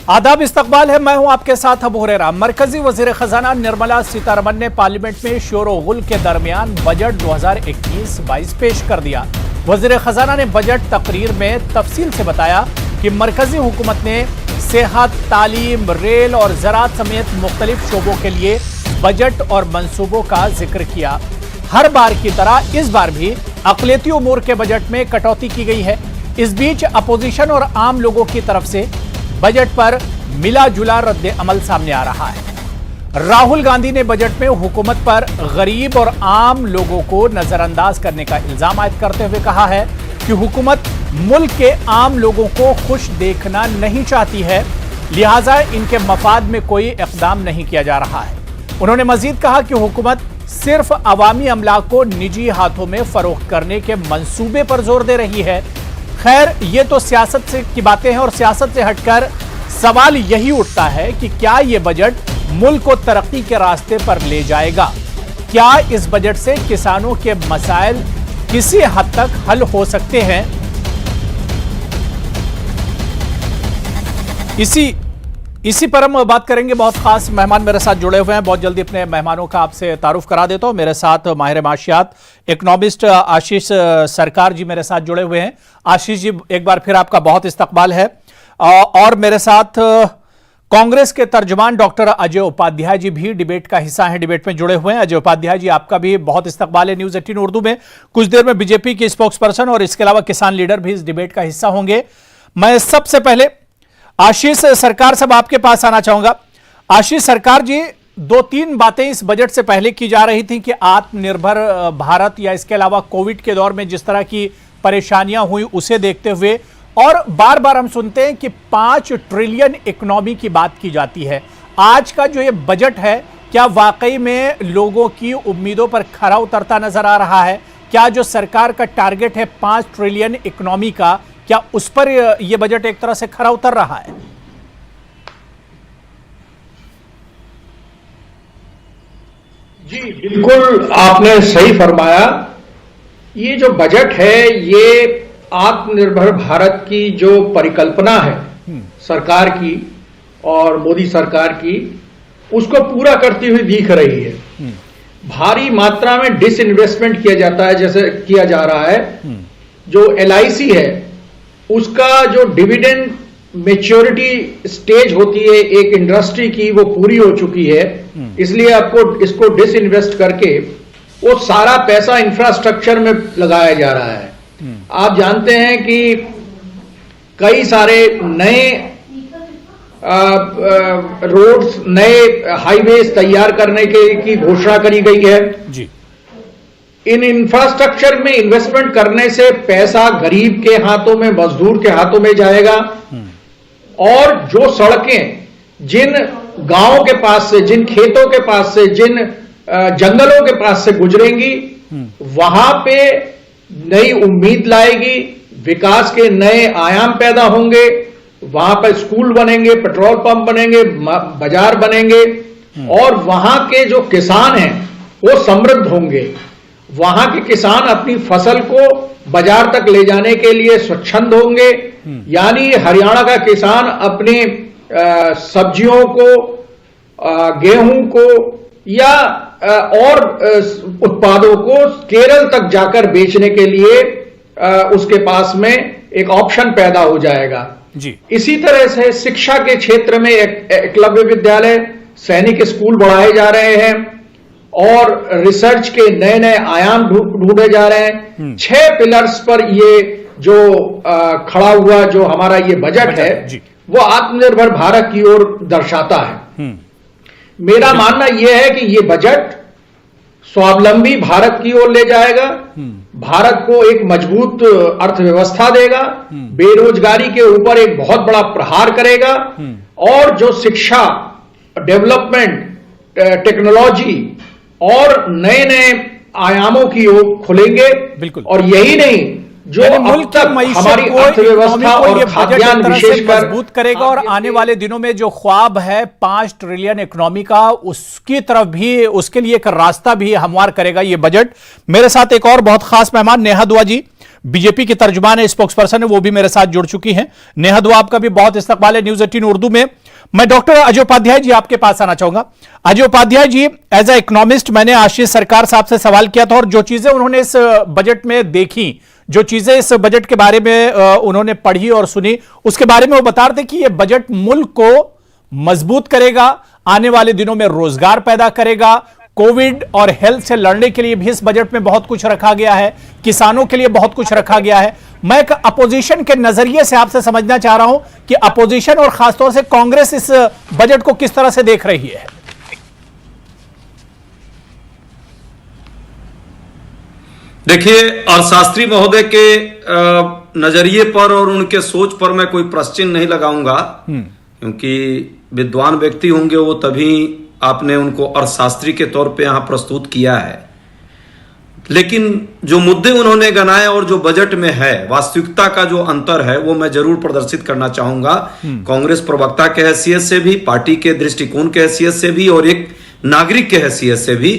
आदाब, इस्तकबाल है। मैं हूं आपके साथ अबू हुरैरा। मरकजी वजीर खजाना निर्मला सीतारमण ने पार्लियामेंट में शोर-ओ-गुल के दरमियान बजट 2021-22 पेश कर दिया। वजीर खजाना ने बजट तकरीर में तफसील से बताया कि मरकजी हुकूमत ने सेहत, तालीम, रेल और ज़राअत समेत मुख्तलिफ शोबों के लिए बजट और मंसूबों का जिक्र किया। हर बार की तरह इस बार भी अक़लियती उमूर के बजट में कटौती की गई है। इस बीच अपोजिशन और आम लोगों की तरफ से बजट पर मिला जुला रद्द अमल सामने आ रहा है। राहुल गांधी ने बजट में हुकूमत पर गरीब और आम लोगों को नजरअंदाज करने का इल्जाम आयद करते हुए कहा है कि हुकूमत मुल्क के आम लोगों को खुश देखना नहीं चाहती है, लिहाजा इनके मफाद में कोई इक़दाम नहीं किया जा रहा है। उन्होंने मजीद कहा कि हुकूमत सिर्फ अवामी अमला को निजी हाथों में फरोख्त करने के मंसूबे पर जोर दे रही है। खैर, ये तो सियासत से की बातें हैं और सियासत से हटकर सवाल यही उठता है कि क्या ये बजट मुल्क को तरक्की के रास्ते पर ले जाएगा? क्या इस बजट से किसानों के मसाइल किसी हद तक हल हो सकते हैं? इसी पर हम बात करेंगे। बहुत खास मेहमान मेरे साथ जुड़े हुए हैं। बहुत जल्दी अपने मेहमानों का आपसे तारुफ करा देता हूं। मेरे साथ माहिर माशियात इकोनॉमिस्ट आशीष सरकार जी मेरे साथ जुड़े हुए हैं। आशीष जी, एक बार फिर आपका बहुत इस्तकबाल है। और मेरे साथ कांग्रेस के तर्जुमान डॉक्टर अजय उपाध्याय जी भी डिबेट का हिस्सा हैं, डिबेट में जुड़े हुए हैं। अजय उपाध्याय जी, आपका भी बहुत इस्तकबाल है न्यूज़ 18 उर्दू में। कुछ देर में बीजेपी के स्पोक्स पर्सन और इसके अलावा किसान लीडर भी इस डिबेट का हिस्सा होंगे। मैं सबसे पहले आशीष सरकार साहब आपके पास आना चाहूंगा। आशीष सरकार जी, 2-3 बातें इस बजट से पहले की जा रही थी कि आत्मनिर्भर भारत या इसके अलावा कोविड के दौर में जिस तरह की परेशानियां हुई उसे देखते हुए, और बार बार हम सुनते हैं कि 5 ट्रिलियन इकोनॉमी की बात की जाती है। आज का जो ये बजट है, क्या वाकई में लोगों की उम्मीदों पर खरा उतरता नजर आ रहा है? क्या जो सरकार का टारगेट है 5 ट्रिलियन इकोनॉमी का, क्या उस पर यह बजट एक तरह से खरा उतर रहा है? जी बिल्कुल, आपने सही फरमाया। ये जो बजट है, ये आत्मनिर्भर भारत की जो परिकल्पना है सरकार की और मोदी सरकार की, उसको पूरा करती हुई दिख रही है। भारी मात्रा में डिसइन्वेस्टमेंट किया जाता है, जैसे किया जा रहा है। जो LIC है, उसका जो डिविडेंड मेच्योरिटी स्टेज होती है एक इंडस्ट्री की, वो पूरी हो चुकी है। इसलिए आपको इसको डिसइन्वेस्ट करके वो सारा पैसा इंफ्रास्ट्रक्चर में लगाया जा रहा है। आप जानते हैं कि कई सारे नए रोड्स, नए हाईवेज तैयार करने की घोषणा करी गई है जी। इन इंफ्रास्ट्रक्चर में इन्वेस्टमेंट करने से पैसा गरीब के हाथों में, मजदूर के हाथों में जाएगा। और जो सड़कें जिन गांवों के पास से, जिन खेतों के पास से, जिन जंगलों के पास से गुजरेंगी, वहां पे नई उम्मीद लाएगी, विकास के नए आयाम पैदा होंगे। वहां पर स्कूल बनेंगे, पेट्रोल पंप बनेंगे, बाजार बनेंगे, और वहां के जो किसान हैं वो समृद्ध होंगे। वहां के किसान अपनी फसल को बाजार तक ले जाने के लिए स्वच्छंद होंगे। यानी हरियाणा का किसान अपने सब्जियों को, गेहूं को या और उत्पादों को केरल तक जाकर बेचने के लिए उसके पास में एक ऑप्शन पैदा हो जाएगा जी। इसी तरह से शिक्षा के क्षेत्र में एकलव्य विद्यालय, सैनिक स्कूल बढ़ाए जा रहे हैं और रिसर्च के नए नए आयाम ढूंढे जा रहे हैं। 6 पिलर्स पर ये जो खड़ा हुआ जो हमारा ये बजट है, वो आत्मनिर्भर भारत की ओर दर्शाता है। मेरा मानना यह है कि ये बजट स्वावलंबी भारत की ओर ले जाएगा, भारत को एक मजबूत अर्थव्यवस्था देगा, बेरोजगारी के ऊपर एक बहुत बड़ा प्रहार करेगा, और जो शिक्षा, डेवलपमेंट, टेक्नोलॉजी और नए नए आयामों की ओर खुलेंगे। बिल्कुल। और यही नहीं, जो मुल्क की हमारी अर्थव्यवस्था और खाद्यान्न विशेषकर मजबूत करेगा, और आने वाले दिनों में जो ख्वाब है 5 ट्रिलियन इकोनॉमी का, उसकी तरफ भी, उसके लिए एक रास्ता भी हमवार करेगा ये बजट। मेरे साथ एक और बहुत खास मेहमान नेहा दुआ जी। बीजेपी की तर्जुमान है, स्पोक्सपर्सन है, वो भी मेरे साथ जुड़ चुकी हैं। नेहा दुआ, आपका भी बहुत इस्तकबाल है न्यूज 18 उर्दू में। मैं डॉक्टर अजय उपाध्याय जी आपके पास आना चाहूंगा। Ajay Upadhyay ji, as a economist मैंने आशीष सरकार साहब से सवाल किया था और जो चीजें उन्होंने इस बजट में देखी, जो चीजें इस बजट के बारे में उन्होंने पढ़ी और सुनी, उसके बारे में वो बता रहे थे कि यह बजट मुल्क को मजबूत करेगा, आने वाले दिनों में रोजगार पैदा करेगा, कोविड और हेल्थ से लड़ने के लिए भी इस बजट में बहुत कुछ रखा गया है, किसानों के लिए बहुत कुछ रखा गया है। मैं एक अपोजिशन के नजरिए से आपसे समझना चाह रहा हूं कि अपोजिशन और खासतौर से कांग्रेस इस बजट को किस तरह से देख रही है। देखिए, अर्थशास्त्री महोदय के नजरिए पर और उनके सोच पर मैं कोई प्रश्न नहीं लगाऊंगा, क्योंकि विद्वान व्यक्ति होंगे वो, तभी आपने उनको अर्थशास्त्री के तौर पे यहां प्रस्तुत किया है। लेकिन जो मुद्दे उन्होंने गनाए और जो बजट में है, वास्तविकता का जो अंतर है, वो मैं जरूर प्रदर्शित करना चाहूंगा, कांग्रेस प्रवक्ता के हैसियत से भी, पार्टी के दृष्टिकोण के हैसियत से भी और एक नागरिक के हैसियत से भी।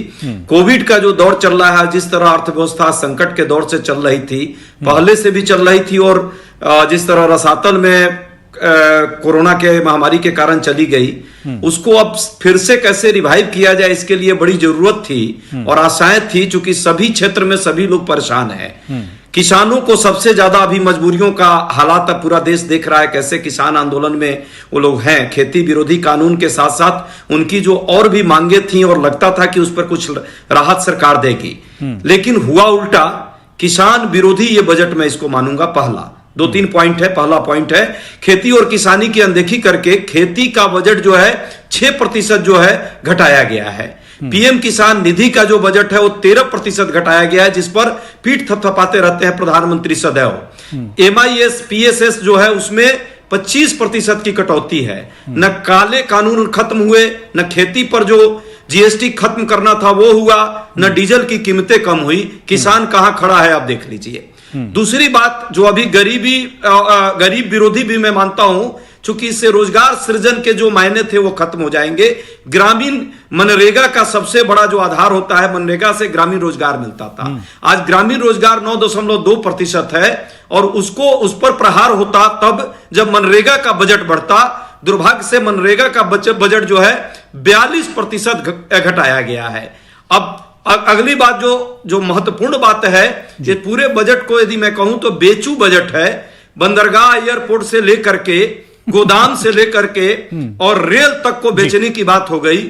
कोविड का जो दौर चल रहा है, जिस तरह अर्थव्यवस्था संकट के दौर से चल रही थी, पहले से भी चल रही थी, और जिस तरह रसातल में कोरोना के महामारी के कारण चली गई, उसको अब फिर से कैसे रिवाइव किया जाए, इसके लिए बड़ी जरूरत थी और आशाएं थी, चूंकि सभी क्षेत्र में सभी लोग परेशान हैं। किसानों को सबसे ज्यादा अभी मजबूरियों का हालात अब पूरा देश देख रहा है, कैसे किसान आंदोलन में वो लोग हैं। खेती विरोधी कानून के साथ साथ उनकी जो और भी मांगे थी और लगता था कि उस पर कुछ राहत सरकार देगी, लेकिन हुआ उल्टा। किसान विरोधी ये बजट में इसको मानूंगा। पहला 2-3 पॉइंट है। पहला पॉइंट है, खेती और किसानी की अनदेखी करके खेती का बजट जो है 6% जो है घटाया गया है। पीएम किसान निधि का जो बजट है वो 13% घटाया गया है, जिस पर पीठ थपथपाते रहते हैं प्रधानमंत्री सदैव। MIS PSS जो है उसमें 25% की कटौती है। न काले कानून खत्म हुए, न खेती पर जो GST खत्म करना था वो हुआ, न डीजल की कीमतें कम हुई। किसान कहां खड़ा है आप देख लीजिए। दूसरी बात, जो अभी गरीब विरोधी भी मैं मानता हूं, चूंकि इससे रोजगार सृजन के जो मायने थे वो खत्म हो जाएंगे। ग्रामीण मनरेगा का सबसे बड़ा जो आधार होता है, मनरेगा से ग्रामीण रोजगार मिलता था। आज ग्रामीण रोजगार 9.2% है और उसको उस पर प्रहार होता तब जब मनरेगा का बजट बढ़ता। दुर्भाग्य से मनरेगा का बजट जो है 42% घटाया गया है। अब अगली बात जो महत्वपूर्ण बात है, ये पूरे बजट को यदि मैं कहूं तो बेचू बजट है। बंदरगाह, एयरपोर्ट से लेकर के, गोदाम से लेकर के और रेल तक को बेचने की बात हो गई।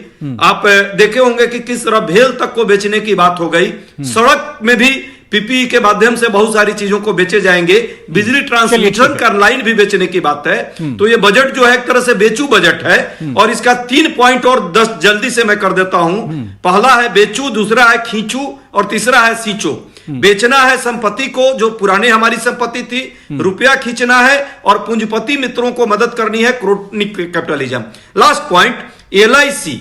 आप देखे होंगे कि किस तरह भेल तक को बेचने की बात हो गई। सड़क में भी PPE के माध्यम से बहुत सारी चीजों को बेचे जाएंगे। बिजली ट्रांसमिशन का लाइन भी बेचने की बात है। तो ये बजट जो है एक तरह से बेचू बजट है। और इसका 3 पॉइंट और 10 जल्दी से मैं कर देता हूं। पहला है बेचू, दूसरा है खींचू और तीसरा है सींचो। बेचना है संपत्ति को, जो पुरानी हमारी संपत्ति थी, रुपया खींचना है और पूंजीपति मित्रों को मदद करनी है, crony capitalism. Last point, LIC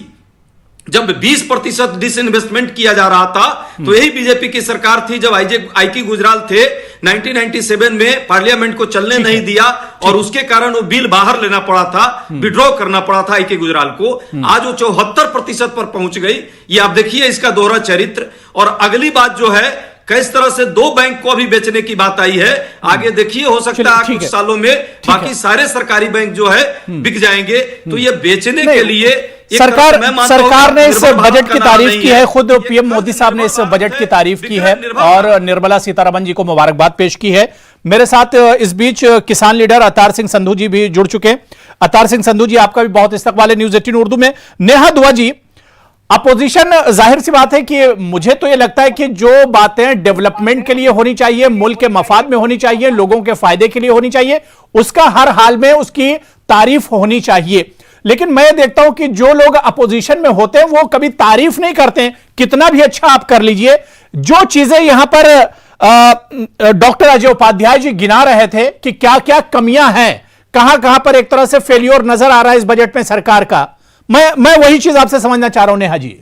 जब 20% डिसइन्वेस्टमेंट किया जा रहा था, तो यही बीजेपी की सरकार थी जब IK गुजराल थे 1997 में, पार्लियामेंट को चलने नहीं दिया और उसके कारण वो बिल बाहर लेना पड़ा था, विड्रॉ करना पड़ा था IK गुजराल को। आज वो 74% पर पहुंच गई। ये आप देखिए इसका दोहरा चरित्र। और अगली बात जो है, किस तरह से 2 बैंक को भी बेचने की बात आई है। आगे देखिए, हो सकता है कुछ सालों में बाकी सारे सरकारी बैंक जो है बिक जाएंगे। तो ये बेचने के लिए सरकार ने इस बजट की तारीफ की है। खुद PM मोदी साहब ने इस बजट की तारीफ की है और निर्मला सीतारमण जी को मुबारकबाद पेश की है। मेरे साथ इस बीच किसान लीडर अवतार सिंह संधू जी भी जुड़ चुके हैं। अवतार सिंह संधू जी, आपका भी बहुत इस्तकबाल है न्यूज 18 उर्दू में। नेहा दुआ जी, अपोजिशन, जाहिर सी बात है कि मुझे तो यह लगता है कि जो बातें डेवलपमेंट के लिए होनी चाहिए, मुल्क के मफाद में होनी चाहिए, लोगों के फायदे के लिए होनी चाहिए, उसका हर हाल में उसकी तारीफ होनी चाहिए। लेकिन मैं देखता हूं कि जो लोग अपोजिशन में होते हैं वो कभी तारीफ नहीं करते, कितना भी अच्छा आप कर लीजिए। जो चीजें यहां पर डॉक्टर अजय उपाध्याय जी गिना रहे थे कि क्या क्या कमियां हैं, कहां कहां पर एक तरह से फेल्योर नजर आ रहा है इस बजट में सरकार का, मैं वही चीज आपसे समझना चाह रहा हूं नेहा जी।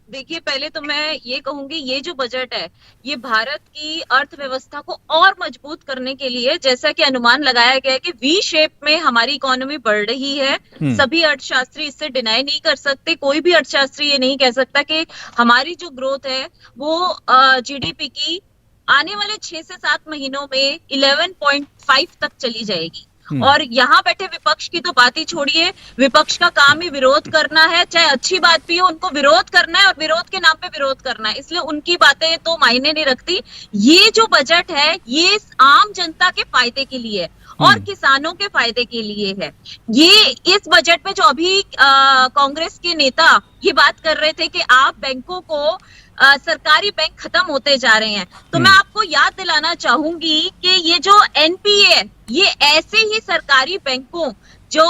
देखिए, पहले तो मैं ये कहूंगी, ये जो बजट है ये भारत की अर्थव्यवस्था को और मजबूत करने के लिए, जैसा कि अनुमान लगाया गया है कि V शेप में हमारी इकोनॉमी बढ़ रही है। सभी अर्थशास्त्री इससे डिनाई नहीं कर सकते। कोई भी अर्थशास्त्री ये नहीं कह सकता कि हमारी जो ग्रोथ है वो GDP की आने वाले 6 से 7 महीनों में 11.5 तक चली जाएगी। और यहाँ बैठे विपक्ष की तो बात ही छोड़िए, विपक्ष का काम ही विरोध करना है, चाहे अच्छी बात भी हो उनको विरोध करना है और विरोध के नाम पे विरोध करना है, इसलिए उनकी बातें तो मायने नहीं रखती। ये जो बजट है ये आम जनता के फायदे के लिए है और किसानों के फायदे के लिए है। ये इस बजट में जो अभी कांग्रेस के नेता ये बात कर रहे थे कि आप बैंकों को सरकारी बैंक खत्म होते जा रहे हैं, तो मैं आपको याद दिलाना चाहूंगी कि ये जो एनपीए ये ऐसे ही सरकारी बैंकों जो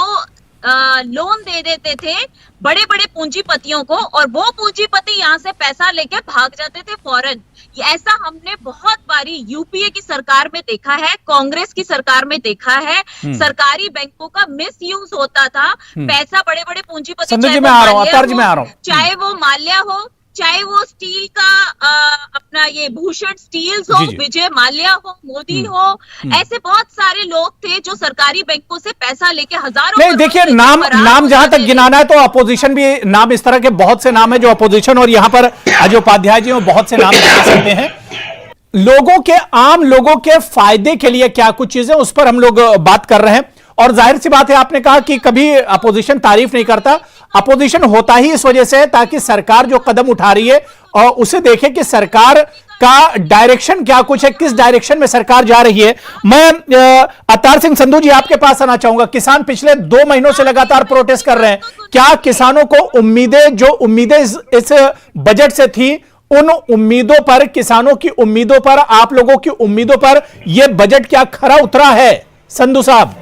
लोन दे देते थे बड़े बड़े पूंजीपतियों को और वो पूंजीपति यहाँ से पैसा लेके भाग जाते थे फौरन। ऐसा हमने बहुत बारी यूपीए की सरकार में देखा है, कांग्रेस की सरकार में देखा है। सरकारी बैंकों का मिसयूज होता था, पैसा बड़े बड़े पूंजीपति चाहे वो माल्या हो, चाहे वो स्टील का अपना ये भूषण स्टील्स हो, विजय माल्या हो, मोदी हो, ऐसे बहुत सारे लोग थे जो सरकारी बैंकों से पैसा लेके हजारों। नहीं देखिए, नाम जहां तक गिनाना है तो अपोजिशन भी नाम, इस तरह के बहुत से नाम है जो अपोजिशन, और यहां पर अजय उपाध्याय जी वो बहुत से नाम गिना सकते हैं। लोगों के, आम लोगों के फायदे के लिए क्या कुछ चीजें, उस पर हम लोग बात कर रहे हैं। और जाहिर सी बात है, आपने कहा कि कभी अपोजिशन तारीफ नहीं करता, अपोजिशन होता ही इस वजह से है ताकि सरकार जो कदम उठा रही है और उसे देखे कि सरकार का डायरेक्शन क्या कुछ है, किस डायरेक्शन में सरकार जा रही है। मैं अवतार सिंह संधू जी आपके पास आना चाहूंगा। किसान पिछले 2 महीनों से लगातार प्रोटेस्ट कर रहे हैं, क्या किसानों को उम्मीदें, जो उम्मीदें इस बजट से थी, उन उम्मीदों पर, किसानों की उम्मीदों पर, आप लोगों की उम्मीदों पर यह बजट क्या खरा उतरा है संधू साहब?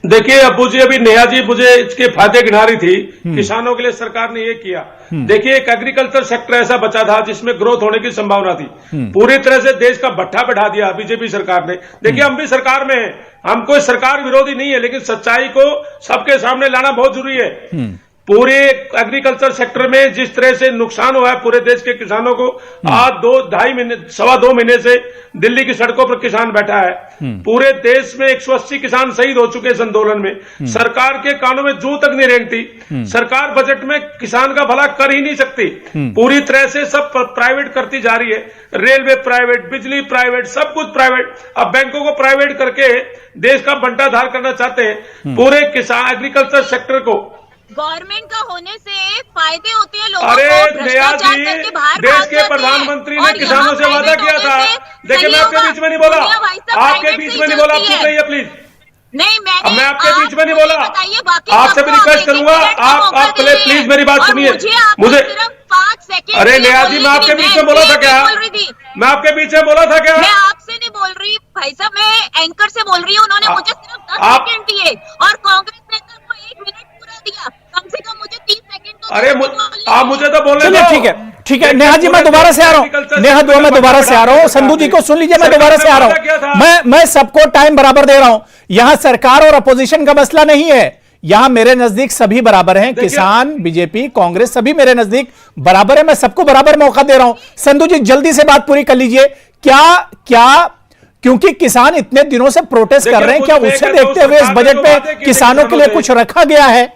देखिए अब्बू जी, अभी नेहा जी मुझे इसके फायदे गिना रही थी। किसानों के लिए सरकार ने ये किया। देखिए, एक एग्रीकल्चर सेक्टर ऐसा बचा था जिसमें ग्रोथ होने की संभावना थी, पूरी तरह से देश का भट्ठा बैठा दिया बीजेपी सरकार ने। देखिए, हम भी सरकार में हैं, हम कोई सरकार विरोधी नहीं है, लेकिन सच्चाई को सबके सामने लाना बहुत जरूरी है। पूरे एग्रीकल्चर सेक्टर में जिस तरह से नुकसान हुआ है पूरे देश के किसानों को, आज 2 महीने से दिल्ली की सड़कों पर किसान बैठा है। पूरे देश में 180 किसान शहीद हो चुके इस आंदोलन में। सरकार के कानों में जू तक नहीं रेंगती। सरकार बजट में किसान का भला कर ही नहीं सकती, पूरी तरह से सब प्राइवेट करती जा रही है। रेलवे प्राइवेट, बिजली प्राइवेट, सब कुछ प्राइवेट। अब बैंकों को प्राइवेट करके देश का बंटाधार करना चाहते हैं। पूरे किसान एग्रीकल्चर सेक्टर को गवर्नमेंट का होने से फायदे होते हैं लोगों अरे को। नया जी, देश के प्रधानमंत्री ने किसानों से वादा किया था। देखिए, मैं आपके बीच में नहीं बोला, आपके बीच में नहीं बोला, आप चुप रहिए प्लीज। नहीं, मैं आपके बीच में नहीं बोला, आपसे भी रिक्वेस्ट करूंगा, आप प्लीज मेरी बात सुनिए। मुझे 5 सेकंड। अरे नया जी, मैं आपके बीच में बोला था क्या? मैं आपके बीच में बोला था क्या? मैं आपसे नहीं बोल रही भाई साहब, मैं एंकर से बोल रही हूँ। उन्होंने मुझे सिर्फ 10 सेकंड दिए और कांग्रेस नेता को 1 मिनट पूरा दिया। कम से कम मुझे 30 सेकंड तो। अरे आप मुझे तो बोलने दो। ठीक है नेहा जी, मैं दोबारा से आ रहा हूं। नेहा दो, मैं दोबारा से आ रहा हूं। संधू जी को सुन लीजिए, मैं दोबारा से आ रहा हूं। मैं सबको टाइम बराबर दे रहा हूं। यहां सरकार और अपोजिशन का मसला नहीं है, यहां मेरे नजदीक सभी बराबर हैं। किसान, बीजेपी, कांग्रेस, सभी मेरे नजदीक बराबर है। मैं सबको बराबर मौका दे रहा हूं। संधू जी जल्दी से बात पूरी कर लीजिए। क्या क्योंकि किसान इतने दिनों से प्रोटेस्ट कर रहे हैं, क्या उसे देखते हुए इस बजट में किसानों के लिए कुछ रखा गया है?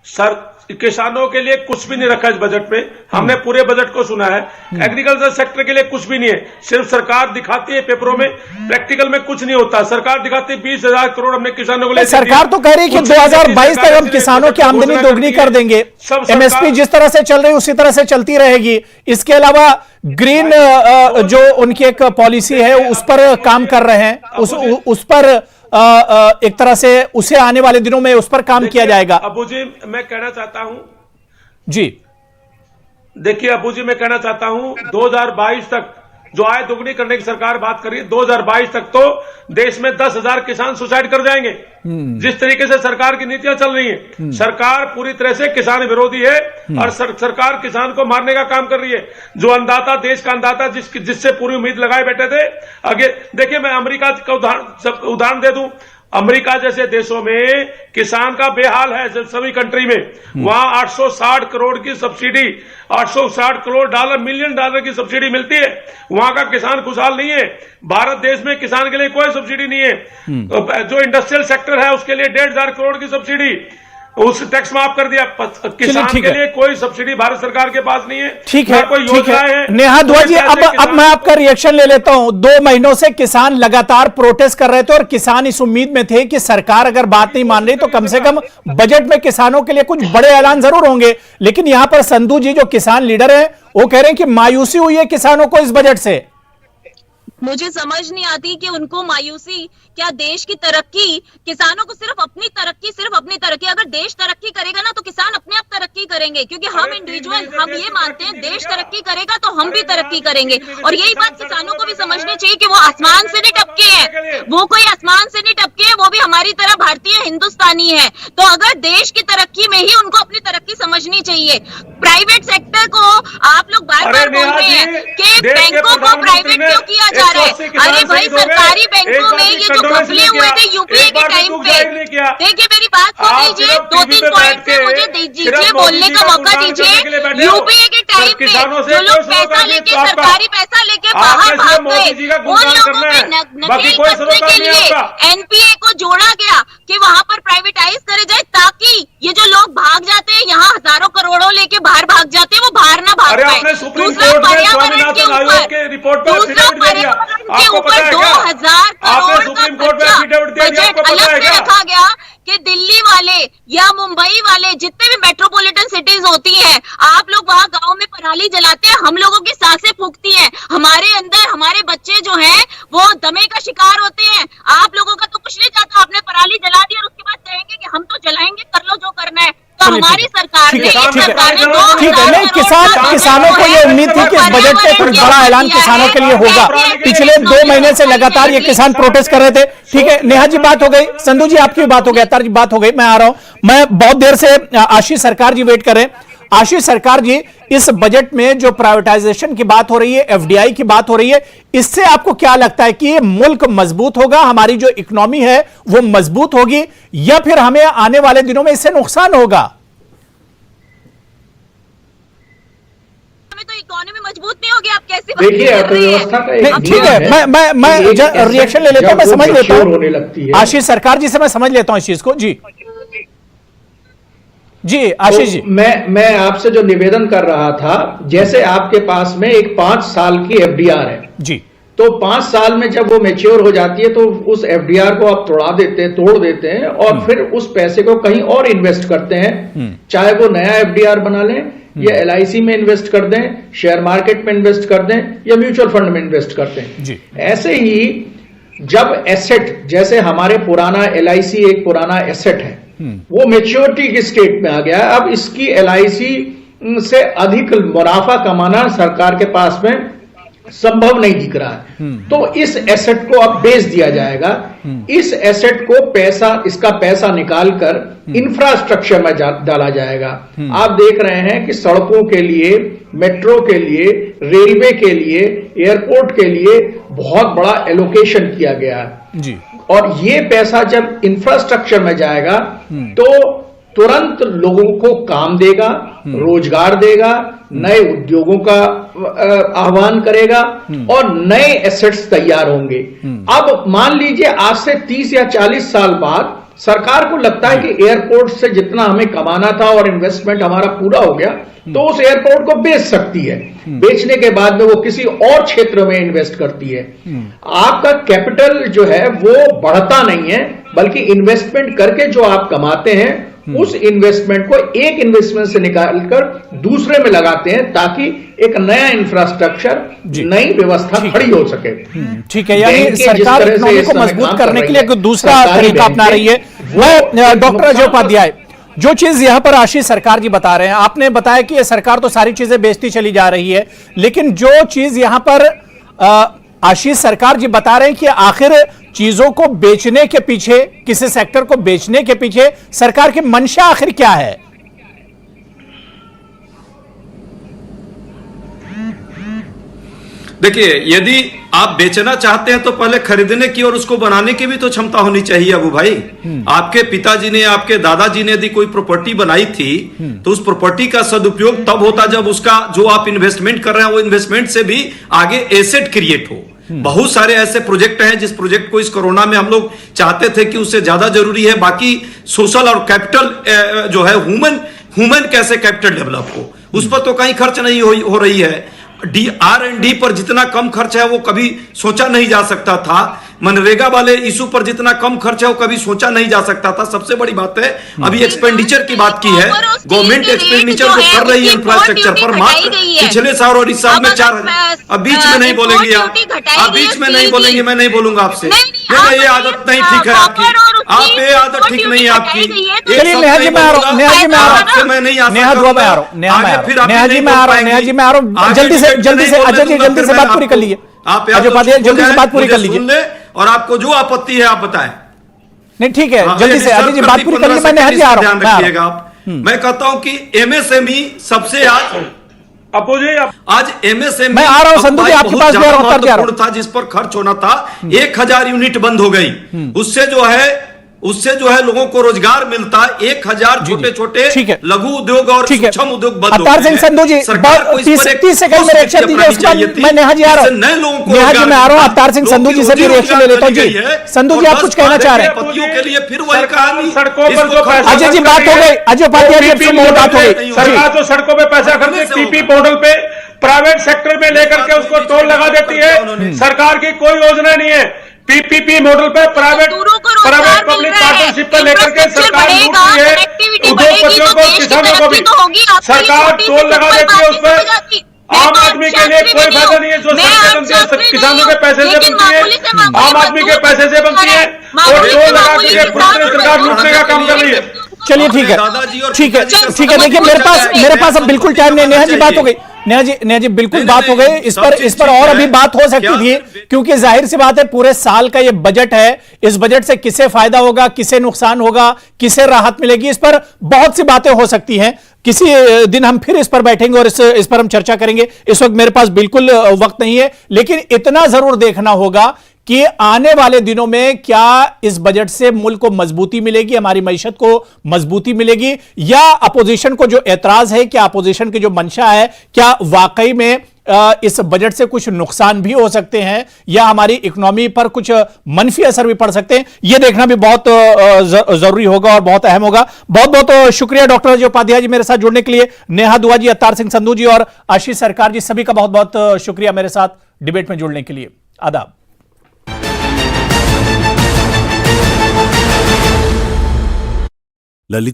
सर, किसानों के लिए कुछ भी नहीं रखा इस बजट में। हमने पूरे बजट को सुना है। एग्रीकल्चर सेक्टर के लिए कुछ भी नहीं है। सिर्फ सरकार दिखाती है पेपरों में, प्रैक्टिकल में कुछ नहीं होता। सरकार दिखाती है 20,000 करोड़ हमने किसानों को लिए। सरकार तो कह रही है कि 2022 तक हम किसानों की आमदनी दोगुनी कर देंगे। एमएसपी जिस तरह से चल रही है उसी तरह से चलती रहेगी। इसके अलावा ग्रीन जो उनकी एक पॉलिसी है उस पर काम कर रहे हैं, उस पर एक तरह से उसे आने वाले दिनों में उस पर काम किया जाएगा। अबू जी, मैं कहना चाहता हूं जी, देखिए अबू जी, मैं कहना चाहता हूं 2022 तक जो आय दोगुनी करने की सरकार बात कर रही है, 2022 तक तो देश में 10,000 किसान सुसाइड कर जाएंगे। जिस तरीके से सरकार की नीतियां चल रही हैं, सरकार पूरी तरह से किसान विरोधी है और सरकार किसान को मारने का काम कर रही है। जो अन्नदाता, देश का अन्नदाता, जिससे पूरी उम्मीद लगाए बैठे थे, आगे देखिए, मैं अमेरिका का उदाहरण दे दूं। अमेरिका जैसे देशों में किसान का बेहाल है, सभी कंट्री में। वहां 860 करोड़ की सब्सिडी, 860 करोड़ $, मिलियन डॉलर की सब्सिडी मिलती है। वहां का किसान खुशहाल नहीं है। भारत देश में किसान के लिए कोई सब्सिडी नहीं है। जो इंडस्ट्रियल सेक्टर है उसके लिए 1,500 करोड़ की सब्सिडी। उस टैक्स माफ कर दिया। किसान ठीक के है। लिए कोई सब्सिडी भारत सरकार के पास नहीं है, ठीक ना है, कोई ठीक योजना है। है। नेहा दुआ जी, कोई अब पैसे किसान- मैं आपका रिएक्शन ले लेता हूं। 2 महीनों से किसान लगातार प्रोटेस्ट कर रहे थे और किसान इस उम्मीद में थे कि सरकार अगर बात नहीं मान रही तो कम से कम बजट में किसानों के लिए कुछ बड़े ऐलान जरूर होंगे। लेकिन यहां पर संधू जी जो किसान लीडर हैं वो कह रहे हैं कि मायूसी हुई है किसानों को इस बजट से। मुझे समझ नहीं आती कि उनको मायूसी, क्या देश की तरक्की, किसानों को सिर्फ अपनी तरक्की। अगर देश तरक्की करेगा ना तो किसान अपने आप तरक्की करेंगे, क्योंकि हम इंडिविजुअल हम ये मानते हैं देश तरक्की करेगा तो हम भी तरक्की करेंगे। और यही बात किसानों को भी समझनी चाहिए कि वो आसमान से नहीं टपके हैं, वो कोई आसमान से नहीं टपके हैं, वो भी हमारी तरह भारतीय हिंदुस्तानी है। तो अगर देश की तरक्की में ही उनको अपनी तरक्की समझनी चाहिए। प्राइवेट सेक्टर को आप लोग बार बार बोल रहे हैं कि बैंकों को प्राइवेट क्यों किया जा रहा है। अरे भाई, सरकारी बैंकों में ये जो घपले हुए थे यूपीए के टाइम पे, देखिए मेरी बात सुन लीजिए, 2-3 पॉइंट से मुझे दीजिए, बोलने का मौका दीजिए। यूपीए के टाइम पे जो लोग पैसा लेके, सरकारी पैसा लेके बाहर भाग गए, उन लोगों पे नकेल कसने के लिए एनपीए को जोड़ा गया कि वहां पर प्राइवेटाइज करे जाए, ताकि ये जो लोग भाग जाते हैं यहाँ हजारों करोड़ों लेके बाहर भाग जाते हैं, वो बाहर ना भाग पाए। दूसरा, पर्यावरण के ऊपर 2000 करोड़ का बजट अलग से रखा गया कि दिल्ली वाले या मुंबई वाले जितने भी मेट्रोपॉलिटन सिटीज होती हैं, आप लोग वहां गांव में पराली जलाते हैं, हम लोगों की सांसें फूकती हैं, हमारे अंदर हमारे बच्चे जो हैं वो दमे का शिकार होते हैं। आप लोगों का तो कुछ नहीं जाता, आपने पराली जला दी और उसके बाद कहेंगे कि हम तो जलाएंगे, कर लो जो करना है। तो हमारी सरकार ने, ठीक है, नहीं, किसानों को ये उम्मीद थी कि इस बजट पे कुछ बड़ा ऐलान किसानों के लिए होगा। पिछले 2 महीने से लगातार ये किसान प्रोटेस्ट कर रहे थे। ठीक है, नेहा जी बात हो गई, संधू जी आपकी भी बात हो गई, अतार जी बात हो गई, मैं आ रहा हूं। मैं बहुत देर से आशीष सरकार जी वेट कर रहे हैं। आशीष सरकार जी, इस बजट में जो प्राइवेटाइजेशन की बात हो रही है, एफडीआई की बात हो रही है, इससे आपको क्या लगता है कि ये मुल्क मजबूत होगा, हमारी जो इकोनॉमी है वो मजबूत होगी, या फिर हमें आने वाले दिनों में इससे नुकसान होगा? हमें तो इकोनॉमी मजबूत नहीं होगी, आप कैसे देखिए, अर्थव्यवस्था का एक ठीक है, मैं रिएक्शन ले लेता हूं, मैं समझ लेता होने लगती हूं है। आशीष सरकार जी से मैं समझ लेता हूं इस चीज को। जी आशीष जी, मैं आपसे जो निवेदन कर रहा था, जैसे आपके पास में एक 5 साल की एफडीआर है जी, तो 5 साल में जब वो मैच्योर हो जाती है तो उस एफडीआर को आप तोड़ देते हैं और फिर उस पैसे को कहीं और इन्वेस्ट करते हैं। चाहे वो नया एफडीआर बना लें या एलआईसी में इन्वेस्ट कर दें, शेयर मार्केट में इन्वेस्ट कर दें या म्यूचुअल फंड में इन्वेस्ट करते हैं जी। ऐसे ही जब एसेट, जैसे हमारे पुराना एलआईसी एक पुराना एसेट है, वो मैच्योरिटी की स्टेट में आ गया है, अब इसकी एलआईसी से अधिक मुनाफा कमाना सरकार के पास में संभव नहीं दिख रहा है। तो इस एसेट को अब बेच दिया जाएगा। इस एसेट को इसका पैसा निकालकर इंफ्रास्ट्रक्चर में डाला जाएगा। आप देख रहे हैं कि सड़कों के लिए, मेट्रो के लिए, रेलवे के लिए, एयरपोर्ट के लिए बहुत बड़ा एलोकेशन किया गया है जी। और ये पैसा जब इंफ्रास्ट्रक्चर में जाएगा तो तुरंत लोगों को काम देगा, रोजगार देगा, नए उद्योगों का आह्वान करेगा और नए एसेट्स तैयार होंगे। अब मान लीजिए आज से 30 या 40 साल बाद सरकार को लगता है कि एयरपोर्ट से जितना हमें कमाना था और इन्वेस्टमेंट हमारा पूरा हो गया, तो उस एयरपोर्ट को बेच सकती है। बेचने के बाद में वो किसी और क्षेत्र में इन्वेस्ट करती है। आपका कैपिटल जो है वो बढ़ता नहीं है, बल्कि इन्वेस्टमेंट करके जो आप कमाते हैं उस इन्वेस्टमेंट को एक इन्वेस्टमेंट से निकालकर दूसरे में लगाते हैं, ताकि एक नया इंफ्रास्ट्रक्चर, नई व्यवस्था खड़ी हो सके। ठीक है, यानी सरकार इकोनॉमी को मजबूत करने के लिए एक दूसरा तरीका अपना रही है। मैं डॉक्टर अजय उपाध्याय, जो चीज यहां पर आशीष सरकार जी बता रहे हैं, आपने बताया कि ये सरकार तो सारी चीजें बेचती चली जा रही है, लेकिन जो चीज यहां पर आशीष सरकार जी बता रहे हैं कि आखिर चीजों को बेचने के पीछे, किसी सेक्टर को बेचने के पीछे सरकार की मंशा आखिर क्या है? देखिए, यदि आप बेचना चाहते हैं तो पहले खरीदने की और उसको बनाने की भी तो क्षमता होनी चाहिए अबू भाई। आपके पिताजी ने, आपके दादाजी ने यदि कोई प्रॉपर्टी बनाई थी तो उस प्रॉपर्टी का सदुपयोग तब होता जब उसका जो आप इन्वेस्टमेंट कर रहे हैं वो इन्वेस्टमेंट से भी आगे एसेट क्रिएट हो। बहुत सारे ऐसे प्रोजेक्ट हैं जिस प्रोजेक्ट को इस कोरोना में हम लोग चाहते थे कि उससे ज्यादा जरूरी है। बाकी सोशल और कैपिटल जो है ह्यूमन कैसे कैपिटल डेवलप हो, उस पर तो कहीं खर्च नहीं हो रही है। R&D पर जितना कम खर्च है वो कभी सोचा नहीं जा सकता था। मनरेगा वाले इशू पर जितना कम खर्च है वो कभी सोचा नहीं जा सकता था। सबसे बड़ी बात है अभी एक्सपेंडिचर की बात की है, गवर्नमेंट एक्सपेंडिचर जो कर रही है इंफ्रास्ट्रक्चर पर, मात्र पिछले साल और इस साल में 4,000। अब बीच में नहीं बोलेंगे आप बीच में नहीं बोलेंगे, मैं नहीं बोलूंगा आपसे। ये आदत नहीं ठीक है आपकी, आप ये आदत ठीक नहीं है आपकी। चलिए नेहा जी मैं आ रहा हूँ, नेहा जी मैं आ रहा हूँ, मैं नहीं नेहा दुआ मैं आ रहा हूँ, नेहा जी मैं आ रहा हूँ, नेहा जी मैं आ रहा हूँ, जल्दी से अजय जी जल्दी से बात पूरी कर लीजिए। आप अजय उपाध्याय जल्दी से बात पूरी कर लीजिए और आपको जो आपत्ति है आप बताएं। नहीं ठीक है, जल्दी से अजय जी बात पूरी कर लीजिए। मैं नेहा जी आ रहा हूँ, ध्यान रखिएगा आप। मैं कहता हूं कि MSME सबसे आज MSME मैं आ रहा हूं संधू जी आपके पास, महत्वपूर्ण था, जिस पर खर्च होना था 1,000 यूनिट बंद हो गई। उससे जो है लोगों को रोजगार मिलता, 1,000 छोटे छोटे लघु उद्योग और सूक्ष्म उद्योग बंद हो गए। अवतार सिंह संधू जी 30 सेकंड में रिएक्शन दीजिए, उसके बाद मैं नेहा जी आ रहा हूं, नेहा जी मैं आ रहा हूं, अवतार सिंह संधू जी से भी रिएक्शन ले लेता हूं। जी संधू जी आप कुछ कहना चाह रहे हैं? पतियों के लिए फिर वही कहानी, सड़कों पर जो पैसा अजय जी बात हो गई, अजय उपाध्याय जी आपसे मोर बात हो गई। सरकार जो सड़कों पे पैसा खर्च पीपी पोर्टल पे प्राइवेट सेक्टर में लेकर के उसको टोल लगा देती है। सरकार की कोई योजना नहीं है। PPP मॉडल पे प्राइवेट पब्लिक पार्टनरशिप पे लेकर के सरकार लूट रही है उद्योगपतियों को, किसानों को भी। सरकार टोल लगा देती है उस पर। आम आदमी के लिए कोई फायदा नहीं है। जो सड़कें बनती है किसानों के पैसे से बनती है, आम आदमी के पैसे से बनती है, और टोल लगा के सरकार लूटने का काम कर रही है। चलिए ठीक है, ठीक है। देखिए मेरे पास अब बिल्कुल टाइम नहीं। नेहा जी बात हो गई, नेहा जी बिल्कुल बात हो गई। इस पर और अभी बात हो सकती थी, क्योंकि जाहिर सी बात है पूरे साल का ये बजट है। इस बजट से किसे फायदा होगा, किसे नुकसान होगा, किसे राहत मिलेगी, इस पर बहुत सी बातें हो सकती हैं। किसी दिन हम फिर इस पर बैठेंगे और इस पर हम चर्चा करेंगे। इस वक्त मेरे पास बिल्कुल वक्त नहीं है, लेकिन इतना जरूर देखना होगा कि आने वाले दिनों में क्या इस बजट से मुल्क को मजबूती मिलेगी, हमारी मईशत को मजबूती मिलेगी, या अपोजिशन को जो एतराज है, क्या अपोजिशन की जो मंशा है, क्या वाकई में इस बजट से कुछ नुकसान भी हो सकते हैं, या हमारी इकोनॉमी पर कुछ मनफी असर भी पड़ सकते हैं। यह देखना भी बहुत जरूरी होगा और बहुत अहम होगा। बहुत बहुत शुक्रिया डॉक्टर अजय उपाध्याय जी मेरे साथ जुड़ने के लिए, नेहा दुआ जी, अवतार सिंह संधू जी और आशीष सरकार जी, सभी का बहुत बहुत शुक्रिया मेरे साथ डिबेट में जुड़ने के लिए। आदाब। ललित